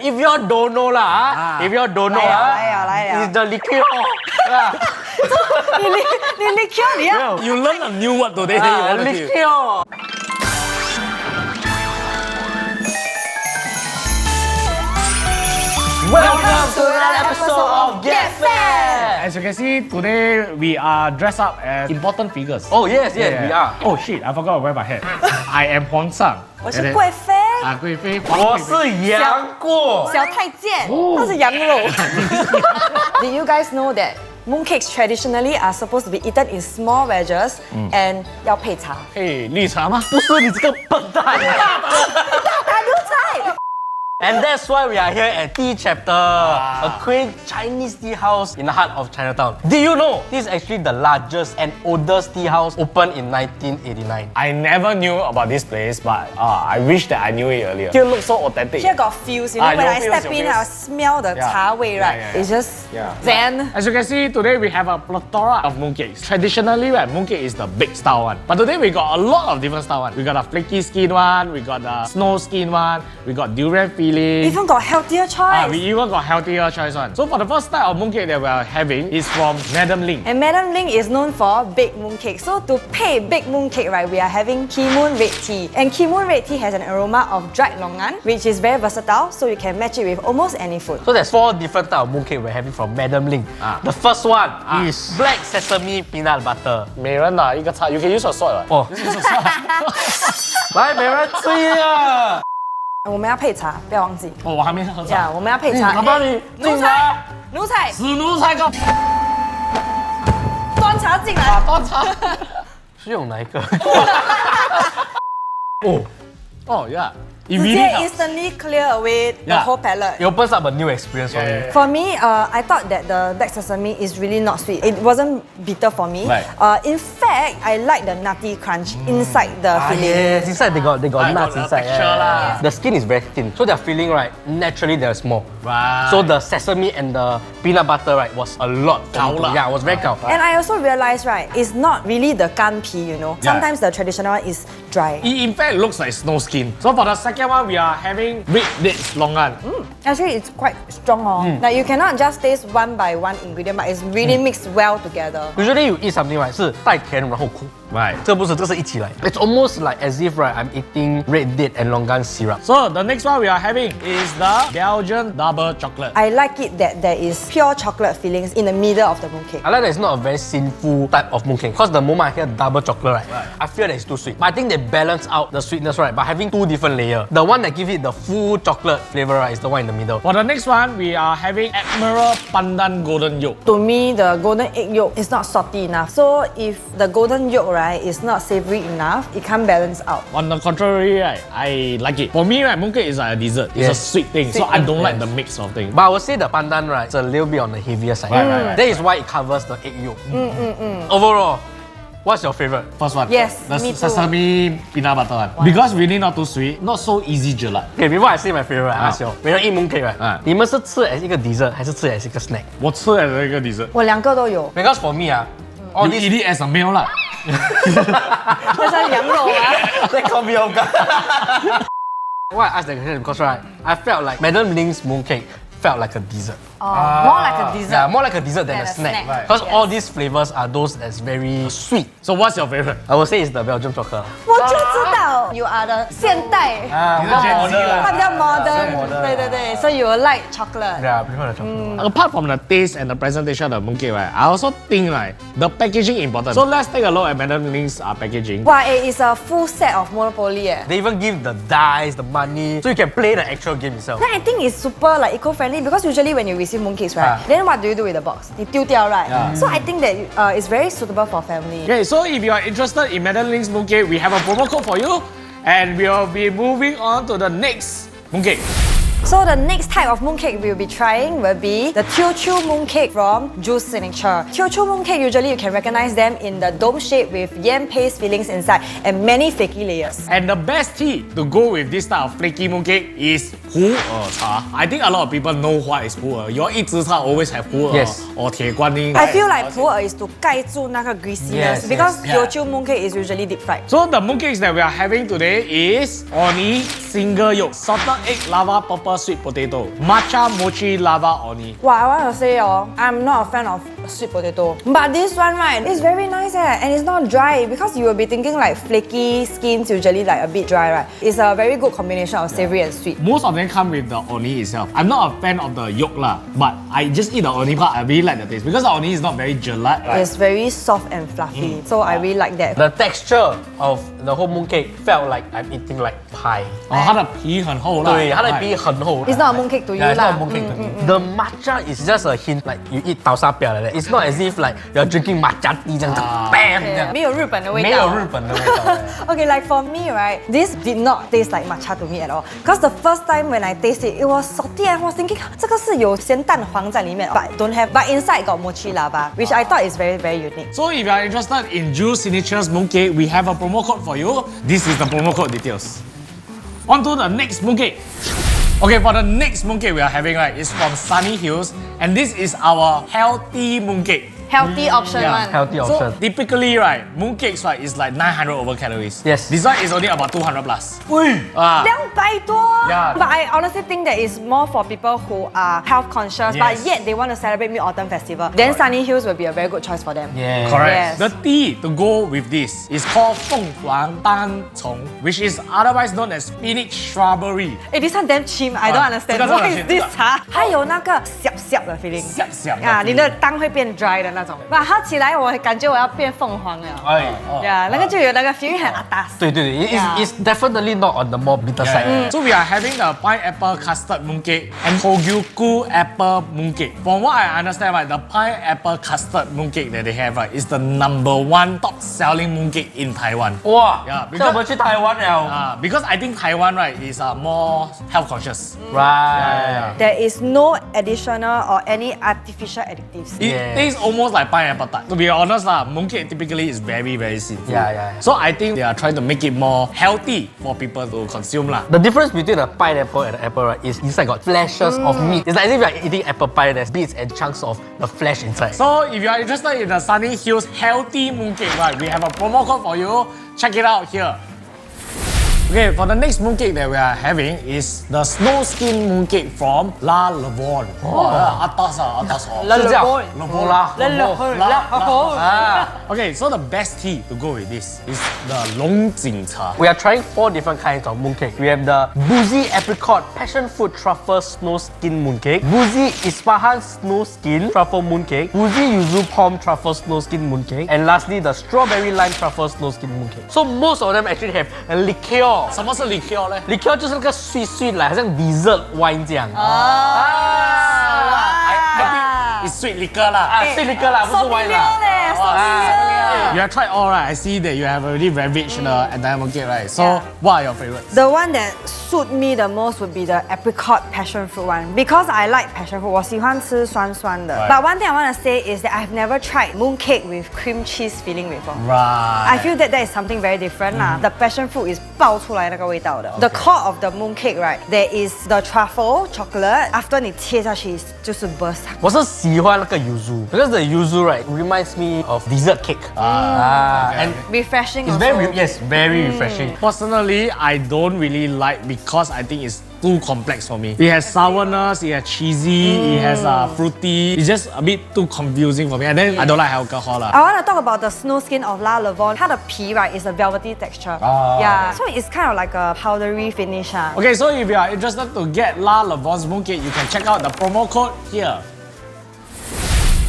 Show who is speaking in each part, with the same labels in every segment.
Speaker 1: If you all don't know lah, if you all don't know it's the liqueur.
Speaker 2: Liqueur,
Speaker 3: You learn a new word today.
Speaker 1: Liqueur. Welcome to another episode of Get Fat.
Speaker 3: As you can see, today we are dressed up as important figures.
Speaker 1: Oh yes, we are.
Speaker 3: Oh shit, I forgot to wear my hat. I am Huang Sang.
Speaker 2: 我是贵妃，
Speaker 3: 贵妃，
Speaker 1: 我是杨过。
Speaker 2: 小太监，他是羊肉。Did you guys know that mooncakes traditionally are supposed to be eaten in small wedges and 要配茶？
Speaker 3: 配绿茶吗？
Speaker 1: 不是你这个笨蛋。
Speaker 2: 大牛菜。
Speaker 1: And that's why we are here at Tea Chapter, a quaint Chinese tea house in the heart of Chinatown. Did you know this is actually the largest and oldest tea house opened in 1989?
Speaker 3: I never knew about this place, but I wish that I knew it earlier. Here looks so authentic.
Speaker 2: Here got feels, you know. When I step in, I smell the 茶味, right? It's just zen.
Speaker 3: As you can see, today we have a plethora of mooncakes. Traditionally, right, mooncake is the big style one. But today we got a lot of different style one. We got a flaky skin one, we got the Snowskin one, we got Durian feeling.
Speaker 2: Even got healthier choice.
Speaker 3: We even got healthier choice one. So for the first type of mooncake that we are having is from Madam Ling.
Speaker 2: And Madam Ling is known for baked mooncake. So to pay baked mooncake, right, we are having Keemoon red tea. And Keemoon red tea has an aroma of dried longan, which is very versatile, so you can match it with almost any food.
Speaker 1: So there's 4 different types of mooncake we're having from Madam Ling. The first one is black sesame peanut butter.
Speaker 3: 每人拿一个叉 You can use a sword.
Speaker 1: 哦，来，每人吃啊！
Speaker 2: 我们要配茶，不要忘记。
Speaker 3: 哦，我还没喝茶。
Speaker 2: 呀，我们要配茶。
Speaker 1: 老板你
Speaker 2: 奴才，奴才，
Speaker 3: 死奴才个，
Speaker 2: 端茶进来。
Speaker 3: 端茶。
Speaker 1: 是用哪一个？
Speaker 3: 哦，yeah. It
Speaker 2: 直
Speaker 3: really
Speaker 2: 接
Speaker 3: helps.
Speaker 2: instantly clear away the whole palate.
Speaker 1: It opens up a new experience for me.
Speaker 2: For me, I thought that the black sesame is really not sweet. It wasn't bitter for me.
Speaker 3: Right.
Speaker 2: In fact, I like the nutty crunch inside the filling.
Speaker 1: Yes, inside they got nuts
Speaker 3: got
Speaker 1: inside.
Speaker 3: texture lah.
Speaker 1: The skin is very thin, so the filling right naturally there's more.
Speaker 3: Right.
Speaker 1: So the sesame and the peanut butter right was a lot.
Speaker 3: Gao lah.
Speaker 1: Yeah, it was very gao.
Speaker 2: And I also realized, right, it's not really the ganpi, you know.
Speaker 3: Yeah.
Speaker 2: Sometimes the traditional one is dry.
Speaker 3: It in fact looks like snow skin. So for the second one, we are having red dates longan.
Speaker 2: Actually, it's quite strong. Like you cannot just taste one by one ingredient, but it's really mixed well together.
Speaker 1: Usually you eat something right 是带甜然后苦。
Speaker 3: Right.
Speaker 1: 这不是，这是一起来。It's almost like as if right I'm eating red date and longan syrup.
Speaker 3: So the next one we are having is the Belgian double chocolate.
Speaker 2: I like it that there is pure chocolate fillings in the middle of the mooncake.
Speaker 1: I like that it's not a very sinful type of mooncake. Because the moment I hear double chocolate, right, I feel that it's too sweet. But I think they balance out the sweetness, right, by having 2 different layers. The one that gives it the full chocolate flavor, right, is the one in the middle.
Speaker 3: For the next one, we are having Admiral Pandan Golden Yolk.
Speaker 2: To me, the golden egg yolk is not salty enough. So if the golden yolk, right, is not savory enough, it can't balance out.
Speaker 3: On the contrary, right, I like it. For me, right, mooncake is like a dessert. It's a sweet thing, so I don't like the mix of things.
Speaker 1: But I would say the pandan, right, it's a little bit on the heavier side.
Speaker 3: Right.
Speaker 1: That is why it covers the egg yolk. Overall, what's your favorite?
Speaker 3: First one.
Speaker 2: Yes,
Speaker 3: the
Speaker 2: me too.
Speaker 3: sesame peanut butter one. Because really not too sweet, not so easy gelat.
Speaker 1: Okay, before I say my favorite, I ask you, when you eat mooncake, right, 你们是吃 as 一个 dessert 还是吃 as 一个 snack?
Speaker 3: 我吃的这个 dessert.
Speaker 2: 我两个都有。
Speaker 1: Because for me, all
Speaker 3: You
Speaker 1: this
Speaker 3: eat it as a meal lah.
Speaker 2: 这是羊肉啊。
Speaker 1: that can't be yoga. Why I asked that question because right, I felt like Madam Ling's mooncake felt like a dessert.
Speaker 2: More like a dessert.
Speaker 1: Yeah, more like a dessert than a snack.
Speaker 2: Right.
Speaker 1: Because all these flavors are those that's very sweet.
Speaker 3: So what's your favorite?
Speaker 1: I would say it's the Belgian chocolate.
Speaker 2: 我就知道 you are the 现代，Ah, 它比较 modern，
Speaker 1: modern
Speaker 2: 对对对，so you will like chocolate.
Speaker 1: Yeah, I prefer the chocolate.
Speaker 3: Apart from the taste and the presentation of the mooncake, right, I also think like the packaging important. So let's take a look at Madam Ling's packaging.
Speaker 2: Wow, it is a full set of Monopoly.
Speaker 1: They even give the dice, the money, so you can play the actual game itself.
Speaker 2: Then I think it's super like eco-friendly because usually when you receive mooncakes, right, then what do you do with the box? You 丢掉, right? So I think that it's very suitable for family.
Speaker 3: Okay, so if you are interested in Madam Ling's mooncake, we have a promo code for you, and we'll be moving on to the next mooncake.
Speaker 2: So the next type of mooncake we'll be trying will be the Teochew mooncake from Juice Signature. Teochew mooncake, usually you can recognize them in the dome shape with yam paste fillings inside and many flaky layers.
Speaker 3: And the best tea to go with this type of flaky mooncake is 普洱茶. I think a lot of people know what is 普洱. Your 一枝茶 always have 普洱
Speaker 1: Yes.
Speaker 3: or 铁观音.
Speaker 2: I feel like 普洱 is to 盖住那个 greasiness
Speaker 1: Yes,
Speaker 2: because
Speaker 3: yes.
Speaker 2: Teochew mooncake is usually deep fried.
Speaker 3: So the mooncakes that we are having today is Oni single yolk, salted egg lava purple purple sweet potato, matcha mochi lava oni.
Speaker 2: Wow, I want to say, I'm not a fan of sweet potato. But this one, right, is very nice and it's not dry because you will be thinking like flaky skins usually like a bit dry, right? It's a very good combination of savory and sweet.
Speaker 3: Most of them come with the oni itself. I'm not a fan of the yolk lah, but I just eat the oni part. I really like the taste because the oni is not very gelat. Right?
Speaker 2: It's very soft and fluffy, so I really like that.
Speaker 1: The texture of the whole mooncake felt like I'm eating like pie.
Speaker 3: 它的皮很厚啦。
Speaker 1: 对，它的皮很厚。
Speaker 2: It's not a mooncake to you
Speaker 1: Yeah, it's not
Speaker 2: lah.
Speaker 1: a mooncake to me. The matcha is just a hint like you eat 刀沙表 like that. It's not as if like you're drinking matcha tea 这样子 bam 这样。
Speaker 2: 没有日本的味道。
Speaker 1: 没有日本的味道。
Speaker 2: Okay, like for me, right, this did not taste like matcha to me at all. Because the first time when I taste it, it was salty and I was thinking 这个是有咸蛋黄在里面 but don't have. But inside got mochi lava, which I thought is very, very unique.
Speaker 3: So if you are interested in Juice Signature's mooncake, we have a promo code for you. This is the promo code details. On to the next mooncake. Okay, for the next mooncake we are having, right, is from SunnyHills, and this is our healthy mooncake.
Speaker 2: Healthy option
Speaker 3: Yeah,
Speaker 2: one.
Speaker 1: Healthy
Speaker 3: So
Speaker 1: option.
Speaker 3: typically, right, mooncakes, right, is like 900 over calories.
Speaker 1: Yes.
Speaker 3: This one is only about 200 plus.
Speaker 1: 喂，
Speaker 2: 200多
Speaker 1: Yeah.
Speaker 2: But I honestly think that it's more for people who are health conscious,
Speaker 3: Yes.
Speaker 2: but yet they want to celebrate Mid-Autumn Festival. Then SunnyHills will be a very good choice for them.
Speaker 1: Yeah.
Speaker 3: Correct.
Speaker 2: Yes.
Speaker 3: The tea to go with this is called 凤凰单丛, which is otherwise known as spinach strawberry.
Speaker 2: This one damn cheap. I don't understand.
Speaker 3: 这个
Speaker 2: What
Speaker 3: 真
Speaker 2: is
Speaker 3: 的
Speaker 2: this 它有那个涩的 feeling.
Speaker 3: 涩的
Speaker 2: 啊，
Speaker 3: feeling
Speaker 2: 你的汤会变 dry 的那种。哇，喝起来我感觉我要变凤凰了。
Speaker 1: 哎，
Speaker 2: 呀，那个就有那个 feeling 很 atas。
Speaker 1: 对对对，it's definitely not on the more bitter side.
Speaker 3: So we are having the pineapple custard mooncake and Hogyuku apple mooncake. From what I understand, right, the pineapple custard mooncake that they have, right, is the #1 top selling mooncake in Taiwan.
Speaker 1: 哇，
Speaker 3: Yeah,
Speaker 1: 这我们去台湾了。
Speaker 3: Because I think Taiwan, right, is more health conscious.
Speaker 1: Right.
Speaker 2: There is no additional or any artificial additives.
Speaker 3: It
Speaker 1: Yeah.
Speaker 3: tastes almost like pineapple tart. To be honest, mooncake typically is very, very simple.
Speaker 1: Yeah.
Speaker 3: So I think they are trying to make it more healthy for people to consume lah.
Speaker 1: The difference between a pineapple and an apple, right, is inside got flashes of meat. It's like as if you're eating apple pie, there's bits and chunks of the flesh inside.
Speaker 3: So if you are interested in the SunnyHills healthy mooncake, right, we have a promo code for you. Check it out here. Okay, for the next mooncake that we are having is the Snowskin mooncake from Levain. Atas. Okay, so the best tea to go with this is the Long Jing Cha.
Speaker 1: We are trying 4 different kinds of mooncake. We have the boozy apricot passion fruit truffle snowskin mooncake, boozy Isfahan snowskin truffle mooncake, boozy yuzu palm truffle snowskin mooncake, and lastly the strawberry lime truffle snowskin mooncake. So most of them actually have a liqueur.
Speaker 3: 什么是 liqueur 呢？
Speaker 1: liqueur 就是那个 sweet 来，好像 dessert wine 这样。
Speaker 3: I think it's sweet liquor 啦。
Speaker 1: sweet liquor 啦，不是 wine 啦。
Speaker 3: You have tried all, right? I see that you have already ravaged the entire mooncake, right? So
Speaker 2: Yeah.
Speaker 3: what are your favorites?
Speaker 2: The one that suit me the most would be the apricot passion fruit one because I like passion fruit. 我喜欢吃酸酸的。
Speaker 3: Right.
Speaker 2: But one thing I want to say is that I've never tried mooncake with cream cheese filling before.
Speaker 3: Right.
Speaker 2: I feel that is something very different lah. The passion fruit is 爆出来那个味道的。The core of the mooncake, right? There is the truffle chocolate. After 你切下去就是 burst.
Speaker 1: 我是喜欢那个 yuzu because the yuzu right reminds me of dessert cake. And
Speaker 2: Refreshing
Speaker 1: it's
Speaker 2: also.
Speaker 1: very refreshing.
Speaker 3: Personally, I don't really like because I think it's too complex for me. It has sourness, it has cheesy, it has fruity. It's just a bit too confusing for me. And then I don't like alcohol lah.
Speaker 2: I want to talk about the Snowskin of Levain. 它的皮 right is a velvety texture. Yeah, so it's kind of like a powdery finish.
Speaker 3: Okay, so if you are interested to get Levain's mooncake, you can check out the promo code here.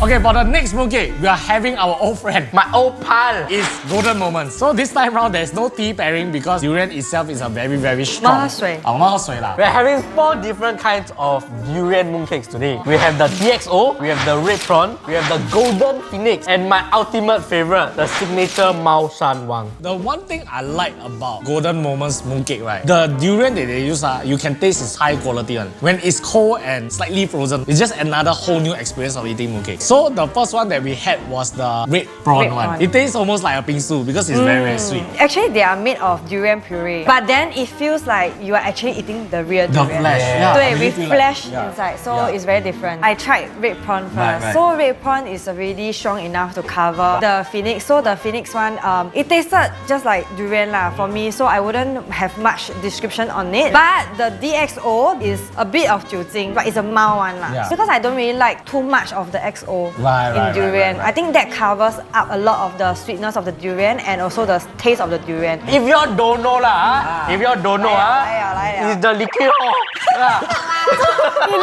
Speaker 3: Okay, for the next mooncake, we are having our old friend.
Speaker 1: My old pal.
Speaker 3: It's golden moments. So this time round, there's no tea pairing because durian itself is a very, very strong.
Speaker 2: 妈水。
Speaker 3: 我们喝水啦。
Speaker 1: We're having 4 different kinds of durian mooncakes today. We have the TXO, we have the red prawn, we have the golden phoenix, and my ultimate favorite, the signature Mao Shan Wang.
Speaker 3: The one thing I like about Golden Moments mooncake, right? The durian that they use, you can taste is high quality one. When it's cold and slightly frozen, it's just another whole new experience of eating mooncakes. So the first one that we had was the red prawn
Speaker 2: Red
Speaker 3: one.
Speaker 2: prawn.
Speaker 3: It tastes almost like a bingsu because it's very, very sweet.
Speaker 2: Actually, they are made of durian puree, but then it feels like you are actually eating the real
Speaker 3: The
Speaker 2: durian.
Speaker 3: flesh, yeah.
Speaker 2: 对,
Speaker 3: Really
Speaker 2: with
Speaker 3: feel like-
Speaker 2: flesh
Speaker 3: yeah.
Speaker 2: inside, so
Speaker 3: Yeah.
Speaker 2: it's very different. I tried red prawn first.
Speaker 3: Right.
Speaker 2: So red prawn is already strong enough to cover the phoenix. So the phoenix one, it tasted just like durian lah for me. So I wouldn't have much description on it. But the DXO is a bit of 酒精, but it's a mild one lah.
Speaker 3: Yeah.
Speaker 2: Because I don't really like too much of the XO
Speaker 3: Right,
Speaker 2: in
Speaker 3: right,
Speaker 2: durian.
Speaker 3: right.
Speaker 2: I think that covers up a lot of the sweetness of the durian and also the taste of the durian.
Speaker 1: If you all don't know lah, if you all don't know
Speaker 2: 来了
Speaker 1: it's the liqueur.
Speaker 2: 你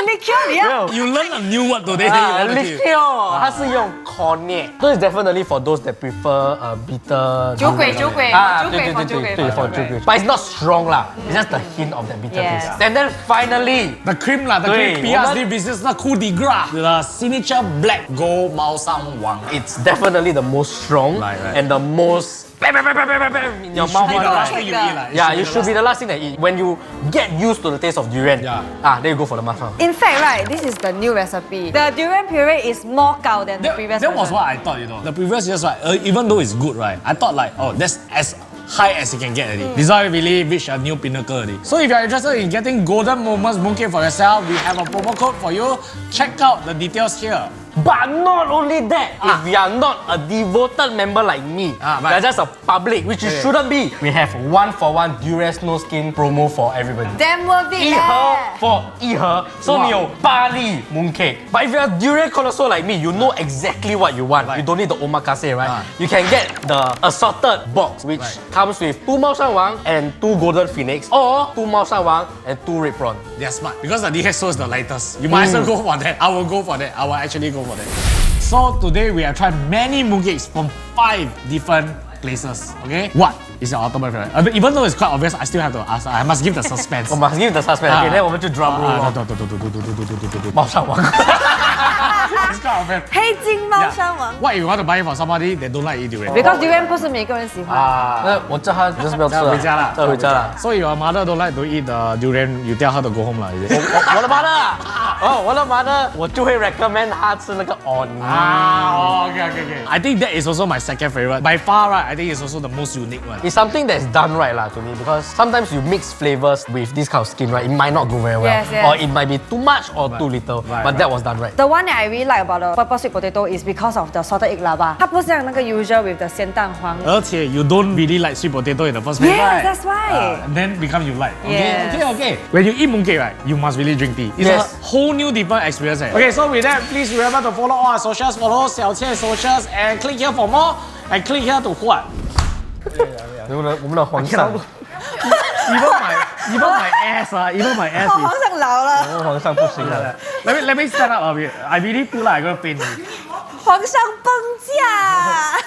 Speaker 2: liqueur 你要
Speaker 3: You learn a new word today. then you want to do.
Speaker 1: liqueur，它是用 cognac。So it's definitely for those that prefer bitter.
Speaker 2: 酒鬼
Speaker 1: 对for 酒鬼。But it's not strong lah. It's just the hint of that bitter
Speaker 2: Yes.
Speaker 1: taste. And then finally,
Speaker 3: The cream lah, the
Speaker 1: 对
Speaker 3: cream
Speaker 1: 我们
Speaker 3: PSD business 那 coup de grace, the signature black gold 猫山王。
Speaker 1: it's definitely the most strong
Speaker 3: Right.
Speaker 1: and the most in your mouth.
Speaker 3: Should be the
Speaker 1: one,
Speaker 3: last
Speaker 1: right?
Speaker 3: thing you eat lah.
Speaker 1: Yeah, it should be the last thing that you eat. When you get used to the taste of durian,
Speaker 3: Yeah.
Speaker 1: then you go for the masam.
Speaker 2: In fact, right, this is the new recipe. The durian puree is more gao than the previous
Speaker 3: That was
Speaker 2: version.
Speaker 3: what I thought, you know. The previous years, right, even though it's good, right, I thought like, oh, that's as high as you can get already. This one really reached a new pinnacle already. So if you're interested in getting golden moments mooncake for yourself, we have a promo code for you. Check out the details here.
Speaker 1: But not only that, if you are not a devoted member like me,
Speaker 3: right.
Speaker 1: you're just a public, which you shouldn't be. We have 1-for-1 Durian Snowskin promo for everybody.
Speaker 2: Damn worth it
Speaker 1: 一盒
Speaker 2: leh.
Speaker 1: for 一盒 so
Speaker 3: 哇
Speaker 1: 你有8粒 mooncake. But if you're a durian connoisseur like me, you know exactly what you want. You don't need the omakase, right? You can get the assorted box, which comes with 2 Mao Shan Wang and 2 golden phoenix, or 2 Mao Shan Wang and 2 red prawn.
Speaker 3: They're smart because the DXO is the lightest. You might as well go for that. I will go for that. I will actually go for that. So today we have tried many mooncakes from 5 different places. Okay, what is your ultimate favorite? Even though it's quite obvious, I still have to ask. I must give the suspense.
Speaker 1: 我们 give the suspense. Okay, then 我们就 drum roll 咯。猫上王。
Speaker 3: It's quite obvious.
Speaker 2: 黑金猫山王
Speaker 3: What you want to buy for somebody that don't like eat durian?
Speaker 2: Because durian 不是每个人喜欢。
Speaker 1: 那我叫他就是不要吃了，
Speaker 3: 回家啦，
Speaker 1: 叫回家了。
Speaker 3: So your mother don't like to eat the durian, you tell her to go home lah, is it?
Speaker 1: 我的 mother，我的 mother，我就会 recommend 他吃那个 onion。
Speaker 3: Okay. I think that is also my second favorite. By far, right, I think it's also the most unique one.
Speaker 1: It's something that's done right lah to me because sometimes you mix flavors with this kind of skin, right? It might not go very well,
Speaker 2: Yes, yes.
Speaker 1: or it might be too much or too little. But that was done right.
Speaker 2: The one that I really like about the purple sweet potato is because of the salted egg lava. 它不是像那个 usual with the 咸蛋黄。
Speaker 3: 而且 you don't really like sweet potato in the first place,
Speaker 2: Yes,
Speaker 3: right?
Speaker 2: that's why.
Speaker 3: And then become you like.
Speaker 2: Yes.
Speaker 3: Okay. When you eat mooncake, right, you must really drink tea. It's
Speaker 1: Yes.
Speaker 3: a whole new different experience. Okay, so with that, please remember to follow all our socials, follow 小倩 socials, and click here for more, and click here to what?
Speaker 1: 我们的皇上，
Speaker 3: Even my ass, even my ass
Speaker 2: 皇上老了，
Speaker 1: 我们皇上不行了。
Speaker 3: Let me stand up a bit. I really feel like I'm gonna faint.
Speaker 2: 皇上崩驾。